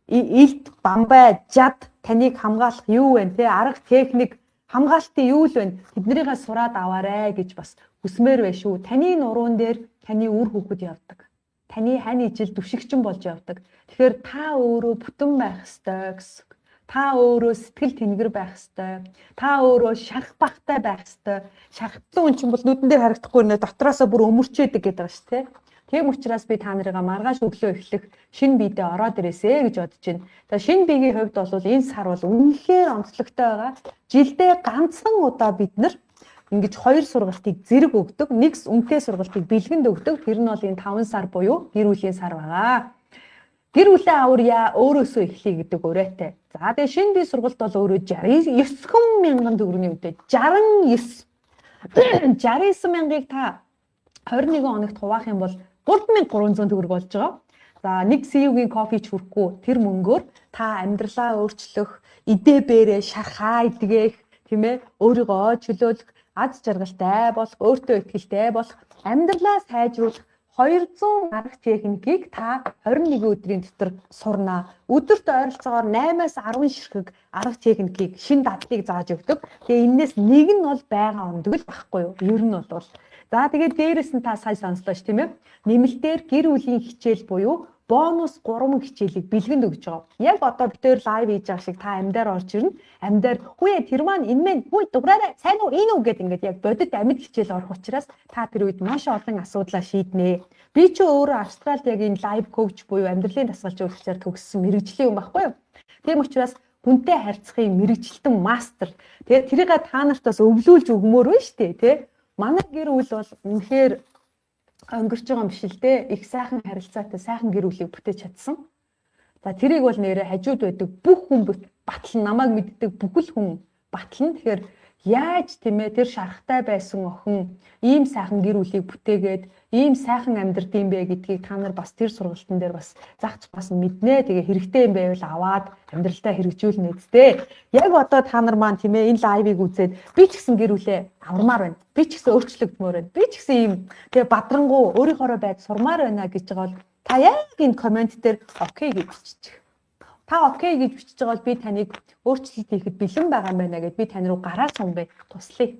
илт бамбай жад таныг хамгаалах юу вэ те арга техник хамгаалтын юу л вэ тэднэрийгээ сураад аваарэ гэж бас хүсмээр байна шүү. Таны нуруун дээр таны үр хүүхэд явдаг. таны хань ижил түшигчин болж явдаг. Тэгэхээр та өөрөө бүтэн байх ёстой гэсэн. Та өөрөө сэтгэл тэнгэр байх ёстой. Та өөрөө шарах багтай байх ёстой. Шархтсан хүн чинь бол нүдэн дээр харагдахгүй нэ дотроосоо бүр өмөрчөөдөг гэдэг байгаа шүү, тэ. Тийм учраас би та нарыгаа маргааш өглөө эхлэх шинэ биедээ ороод ирээсэ гэж бодож байна. Тэгээ шинэ биегийн хувьд бол энэ сар бол үнэхээр онцлогтой байгаа. Жилдээ ганцхан удаа бид нар ингэж 2 сургалтыг зэрэг өгдөг, нэг үнэтэй сургалтыг бэлгэнд өгдөг. Тэр нь бол энэ 5 сар буюу гэр бүлийн сар байгаа. Гэр бүлийн аварья өөрөөсөө эхлэе гэдэг өрөөтэй. За тэгээ шинэ бие сургалт бол өөрөө 69,000 төгрөгийн үедээ 69,000-ыг та 21 хоногт хуваах юм бол 3,300 төгрөг болж байгаа. За нэг CU-гийн кофеч хүрхгүй тэр мөнгөөр та амьдралаа өөрчлөх, идэ бэрээ шархаа идгэх, тийм ээ, өөрийгөө чөлөөлөх, аз жаргалтай болох, өөртөө ихтэй болох, амьдралаа сайжруулах 200 арга техникийг та 21 өдрийн дотор сурнаа. Өдөрт ойролцоогоор 8-аас 10 ширхэг арга техникийг, шин дадлыг зааж өгдөг. Тэгээ энэс нэг нь бол байгаа ондог л байхгүй юу? Ер нь бол. За тэгээд дээрэс нь та сая сонслоо ш, тийм ээ. Нэмэлтээр гэр бүлийн хичээл буюу бонус 3 хичээлийг бэлгэнд өгч байгаа. Яг одоо битээр лайв хийж байгаа шиг та амьдаар орж ирнэ. Амьдаар хүүе тэр маань энэ мэн хүй дугаараа сайн уу энэ үү гэд ингээд яг бодит амьд хичээл орох учраас та тэр үед маш олон асуудлаа шийднэ. Би ч өөрөө Австралид яг энэ лайв коуч буюу амьдралын дасгалжуулагчаар төгссөн мэрэгжлийн юм баггүй юу? Тийм учраас хүнтэй харьцахын мэрэгчлэн мастер. Тэгээд тэрийг та нартаас өвлүүлж өгмөр байна шүү дээ, тий? Манай гэр бүл бол үнэхээр өнгөрч байгаа юм биш л дээ. Их сайхан харилцаатай сайхан гэр бүлийг бүтээж чадсан. За тэрийг бол нэрээ хажууд байдаг бүх хүн батлан намайг мэддэг бүхэл хүн батлан. Тэгэхээр яаж тийм ээ тэр шарахтай байсан охин ийм сайхан гэр бүлийг бүтээгээд ийм сайхан амьдрд юм бэ гэдгийг та нар бас тэр сургалтын дээр бас загч бас мэднэ. Тэгээ хэрэгтэй юм байвал аваад амьдралдаа хэрэгжүүлнэ үсттэй. Яг одоо та нар маань тийм ээ энэ лайвыг үзээд би ч гэсэн гэр бүлээ авармаар байна. Би ч гэсэн өөрчлөгдмөр байна. Би ч гэсэн ийм тэгээ бадрангуу өөрийнхоороо байж сурмаар байна гэж байгаа бол та яг энэ комент дээр окей гэж биччих. Та окей гэж бичиж байгаа бол би таныг өөрчлөлт хийхэд бэлэн байгаа юм байна гэд би тань руу гараа сумбай туслая.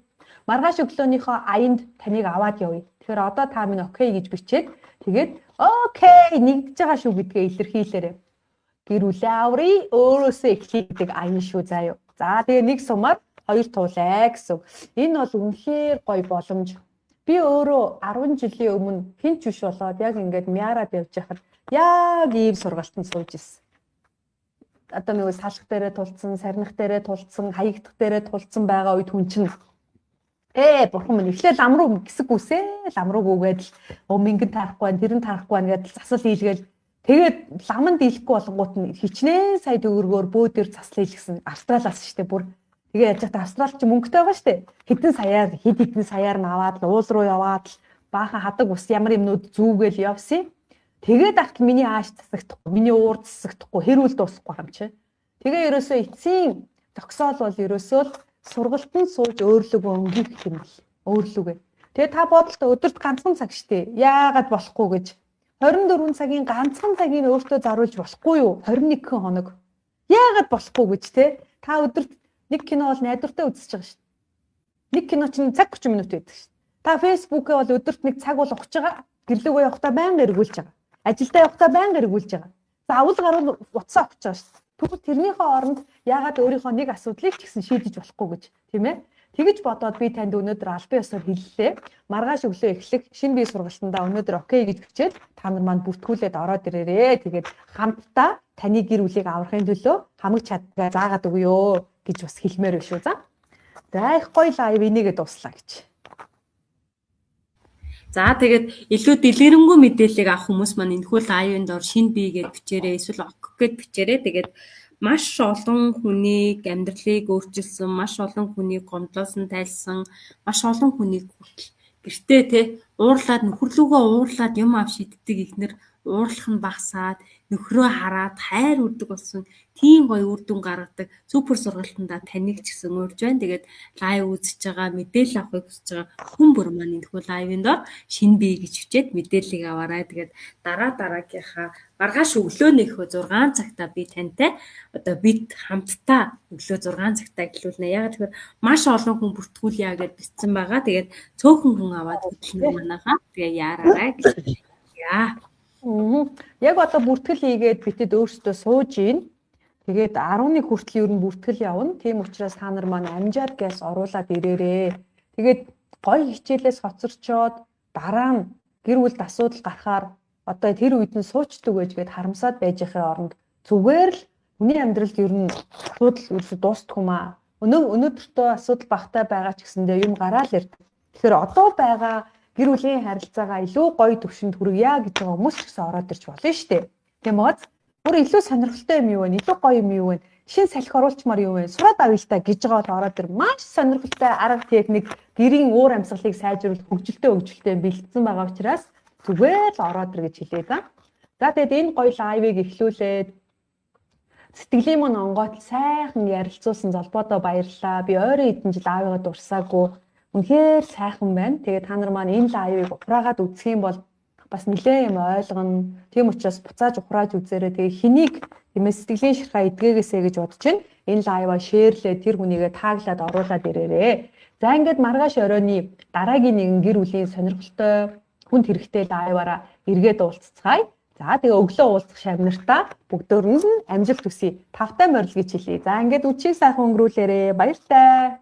Маргааш өглөөнийхөө аянд таныг аваад явъя. Тэгэхээр одоо та минь окей гэж бичээд тэгээд окей нэгдэж байгаа шүү гэдгээ илэрхийлээрэй. Гэр бүлээ аврий өөрөөсөө эхлэе гэдэг аян шүү заа юу. За тэгээ нэг сумаар хоёр туулаа гэсэн. Энэ бол үнэхээр гоё боломж. Би өөрөө 10 жилийн өмнө хинч биш болоод яг ингээд мяарад явж байхад яг ийм сургалтанд сууж ирсэн. Одоо нэг салхи дээрээ тулцсан, сарних дээрээ тулцсан, хаягдах дээрээ тулцсан байгаа үед хүн чинь бурхан минь эхлээл лам руу гисэг үсээ лам руу гүгээд л мингэн тарахгүй байна, тэр нь тарахгүй байна гэдэл засал хийлгээл тэгээд ламанд дийлэхгүй болонгууд нь хичнээн сая төгрөгөөр бөөдөр засал хийлгсэн Австралиас штэ бүр тэгээ яаж та Австрал ч мөнгөтэй байгаа штэ хэдэн саяар нь аваад л уул руу яваад л баахан хадаг ус ямар юмнууд зүүгээл явсан. Тэгээд ахт миний ааш засагдахгүй, миний уур засагдахгүй, хэрүүл дуусахгүй юм чи. Тэгээ ерөөсөө эцсийн зогсоол бол ерөөсөө л сургалтанд сууж өөрлөгөө өнгөх юм л. Өөрлөгөө. Тэгээ та бодолтой өдөрт ганцхан цаг штэ. Яагаад болохгүй гэж 24 цагийн ганцхан цагийг өөртөө заруулж болохгүй юу? 21 хоног. Яагаад болохгүй гэж те? Та өдөрт нэг кино бол найдвартай үзэж байгаа штэ. Нэг кино чинь цаг 30 минут байдаг штэ. Та фэйсбүүкээ бол өдөрт нэг цаг бол ухаж байгаа. Гэрлүүгөө явахдаа байнга эргүүлж байгаа. Ажилдаа явахдаа байнга эргүүлж байгаа. За авал гаруул утсаа өгч байгаа шүү. Тэгвэл тэрнийхээ оронд яагаад өөрийнхөө нэг асуудлыг ч гэсэн шийдэж болохгүй гэж тийм ээ. Тэгэж бодоод би танд өнөөдөр албан ёсоор хэллээ. Маргааш өглөө эхлэх шинэ бие сургалтандаа өнөөдөр окей гэж бичээд та нар маань бүртгүүлээд ороод ирээрээ. Тэгээд хамтдаа таны гэр бүлийг аврахын төлөө хамаг чадгаа заагаад өгөө гэж бас хэлмээр байна шүү. За их гоё лайв энийгээ дуслаа гэж. За тэгээд илүү дэлгэрэнгүй мэдээллийг авах хүмүүс маань энэхүү лайвын дор шинэ бие гэж бичээрэй, эсвэл ок гэд бичээрэй. Тэгээд маш олон хүнийг амьдралыг өөрчилсөн, маш олон хүнийг гомдлоосон, тайлсан, маш олон хүнийг гэртээ те уурлаад нөхөрлөгөө уурлаад юм ав шиддэг ихнэр уурлах нь багасаад нөхрөө хараад хайр үрдэг болсон тийм гоё үр дүн гаргадаг супер сургалтандаа таныг ч гэсэн урьж байна. Тэгээд лайв үзэж байгаа мэдээлэл авахыг хүсэж байгаа хүн бүр маань энэхүү лайвын дор шинэ бие гэж хичээд мэдээллийг аваарай. Тэгээд дараагийнхаа маргааш өглөөнийхөө 6 цагтаа би тантай одоо бид хамтдаа өглөө 6 цагтаа эхлүүлнэ. Яг тэгэхээр маш олон хүн бүртгүүлъя гэж бичсэн байгаа. Тэгээд цөөхөн хүн аваад хөтлөн манайхаа тэгээ яараарай гэж. Яа. Яг одоо бүртгэл хийгээд битэд өөрсдөө сууж ийн. Тэгээд 10-ны хүртэл ер нь бүртгэл явна. Тийм учраас та нар маань амжаад гээс оруулаад ирээрээ. Тэгээд гоё хичээлээс хоцорчоод дараа нь гэр бүлд асуудал гарахаар одоо тэр үед нь суучдаг байж гээд харамсаад байж ихээ оронд зүгээр л хүний амьдралд ер нь асуудал ерөөсө дуустдаггүй маа. Өнөөдөртөө асуудал багтаа байгаа ч гэсэндээ юм гараал ирдэг. Тэгэхээр одоо байгаа гэр бүлийн харилцаагаа илүү гоё төвшөнд хүргье гэж байгаа хүмүүс ч гэсэн ороод ирж болно шүү дээ. Тийм бооз. Бүр илүү сонирхолтой юм юу вэ? Илүү гоё юм юу вэ? Шин салхи оруулчмаар юу вэ? Сураад авъя л та гэж байгаа бол ороод ир. Маш сонирхолтой арга техник, гэрийн уур амьсгалыг сайжруулах хөгжилтэй бэлдсэн байгаа учраас зүгээр л ороод ир гэж хэлээ да. За тэгээд энэ гоё лайвыг эхлүүлээд сэтгэлийн мань онгойтл сайхан ярилцуулсан золбоодоо баярлалаа. Би ойрын хэдэн жил аавыгаа дурсаагүй. Үнэхээр сайхан байна. Тэгээд та нар маань энэ лайвыг ухраагаад үзэх юм бол бас нэлээ юм ойлгоно. Тийм учраас буцааж ухрааж үзээрэй. Тэгээ хэнийг тиймээ сэтгэлийн ширхаа эдгээгээсэй гэж бодож байна. Энэ лайваа шеэрлээ тэр хүнийгээ тааглаад оруулаад ирээрээ. За ингээд маргааш оройны дараагийн нэгэн гэр бүлийн сонирхолтой хүнд хэрэгтэй лайваараа эргээд уулзцгаая. За тэгээ өглөө уулзах шавнартаа бүгдөө нь амжилт хүсье. Тавтай морил гэж хэлье. За ингээд үчиг сайхан өнгөрүүлээрээ. Баярлалаа.